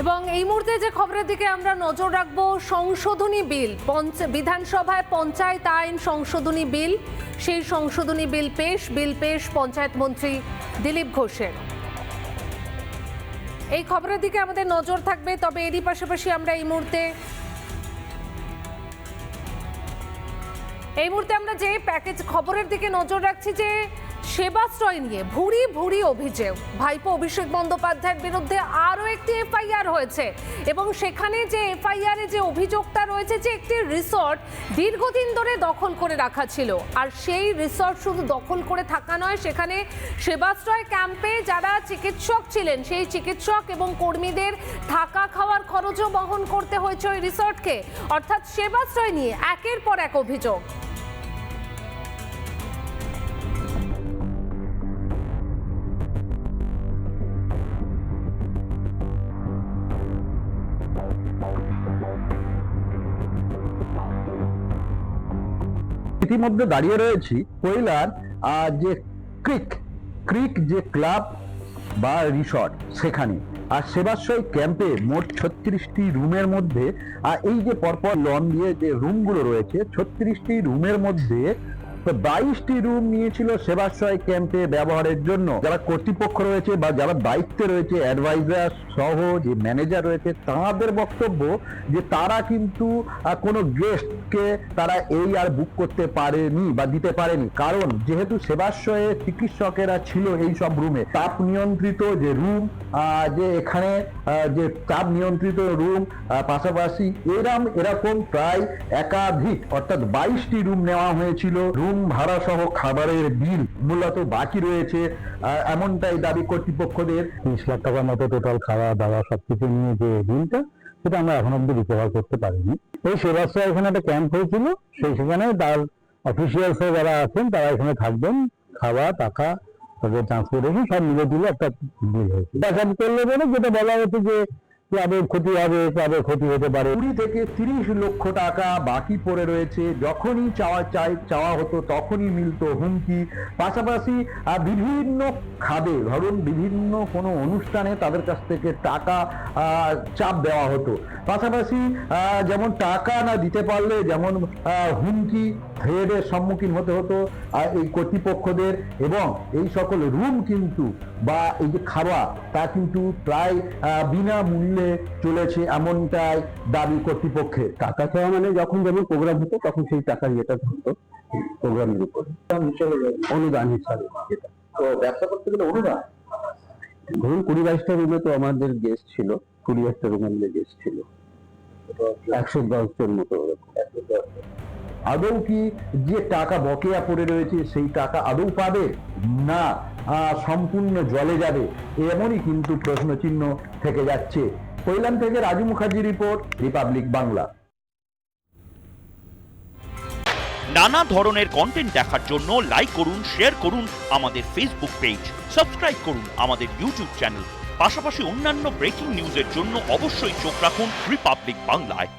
এবং এই মুহূর্তে যে খবরের দিকে আমরা নজর রাখবো, সংশোধনী বিল বিধানসভায় পঞ্চায়েত আইন সংশোধনী বিল, সেই সংশোধনী বিল পেশ পঞ্চায়েত মন্ত্রী দিলীপ ঘোষের। এই খবরের দিকে আমাদের নজর থাকবে। তবে এরই পাশাপাশি আমরা এই মুহূর্তে আমরা যে প্যাকেজ খবরের দিকে নজর রাখছি, যে সেবাশ্রয় নিয়ে ভুরি অভিযোগ। ভাইপো অভিষেক বন্দ্যোপাধ্যায়ের বিরুদ্ধে আরও একটি এফআইআর হয়েছে এবং সেখানে যে এফআইআরে যে অভিযোগটা রয়েছে যে একটি রিসর্ট দীর্ঘদিন ধরে দখল করে রাখা ছিল, আর সেই রিসর্ট শুধু দখল করে থাকা নয়, সেখানে সেবাশ্রয় ক্যাম্পে যারা চিকিৎসক ছিলেন সেই চিকিৎসক এবং কর্মীদের থাকা খাওয়ার খরচও বহন করতে হয়েছে ওই রিসর্টকে। অর্থাৎ সেবাশ্রয় নিয়ে একের পর এক অভিযোগ। ইতিমধ্যে দাঁড়িয়ে রয়েছি কৈলার যে ক্রিক যে ক্লাব বা রিসর্ট সেখানে, আর সেবাশ্রয় ক্যাম্পে মোট 36টি রুমের মধ্যে এই যে পরপর লন দিয়ে যে রুমগুলো রয়েছে, 36টি রুমের মধ্যে 22টি রুম নিয়েছিল সেবাশ্রয় ক্যাম্পে ব্যবহারের জন্য। যারা কর্তৃপক্ষ রয়েছে বা যারা দায়িত্বে রয়েছে, অ্যাডভাইজার সহ যে ম্যানেজার রয়েছে, তাদের বক্তব্য যে তারা কিন্তু কোনো গেস্টকে তারা এই আর বুক করতে পারেনি বা দিতে পারেনি, কারণ যেহেতু সেবাশ্রয়ে চিকিৎসকেরা ছিল এই সব রুমে। তাপ নিয়ন্ত্রিত যে রুম, যে এখানে যে তাপ নিয়ন্ত্রিত রুম পাশাপাশি এরকম প্রায় একাধিক অর্থাৎ 22টি রুম নেওয়া হয়েছিল। রুম ভাড়া সহ খাবারের বিল মূলত বাকি রয়েছে, এমনটাই দাবি কর্তৃপক্ষদের। 30 লাখ টাকার মতো টোটাল খাওয়া দাওয়া সবকিছু নিয়ে যে বিলটা, সেটা আমরা এখন অব্দি রিকভার করতে পারিনি। এই সেবাশ্রয় এখানে একটা ক্যাম্প হয়েছিল, সেখানে তার অফিসিয়ালস যারা আছেন তারা এখানে থাকবেন, খাওয়া টাকা তাদের ট্রান্সপোর্টেশন সব মিলে দিলে একটা বিল হয়েছে। দেখা করলে বলে যেটা বলা হচ্ছে যে ক্লাবের ক্ষতি হবে, ক্লাবের ক্ষতি হতে পারে। 20 থেকে 30 লক্ষ টাকা বাকি পড়ে রয়েছে। যখনই চাওয়া হতো তখনই মিলতো হুমকি। পাশাপাশি বিভিন্ন খাবে, ধরুন বিভিন্ন কোনো অনুষ্ঠানে তাদের কাছ থেকে টাকা চাপ দেওয়া হতো। পাশাপাশি যেমন টাকা না দিতে পারলে যেমন হুমকি থ্রেডের সম্মুখীন হতে হতো এই কর্তৃপক্ষদের। এবং এই সকল রুম কিন্তু বা এই যে খাওয়া তা কিন্তু প্রায় বিনামূল্যে চলেছে, এমনটাই দাবি কর্তৃপক্ষের। টাকা চাওয়া মানে যখন যেমন প্রোগ্রাম হতো তখন সেই টাকা ইয়েটা ধরতো প্রোগ্রামের উপর অনুদান হিসাবে। তো ব্যবসা করতে গেলে অনুদান, ধরুন 20-22টা রুমে তো আমাদের গেস্ট ছিল, 20-22টা রুমের গেস্ট ছিল, 110 জন মতো। আদৌ কি যে টাকা বকেয়া পড়ে রয়েছে সেই টাকা আদৌ পাবে না সম্পূর্ণ জলে যাবে, এমনই কিন্তু প্রশ্নচিহ্ন থেকে যাচ্ছে। কৈলান থেকে রাজু মুখার্জি রিপোর্ট, রিপাবলিক বাংলা। নানা ধরনের কন্টেন্ট দেখার জন্য লাইক করুন, শেয়ার করুন আমাদের ফেসবুক পেজ, সাবস্ক্রাইব করুন আমাদের ইউটিউব চ্যানেল। পাশাপাশি অন্যান্য ব্রেকিং নিউজের জন্য অবশ্যই চোখ রাখুন রিপাবলিক বাংলায়।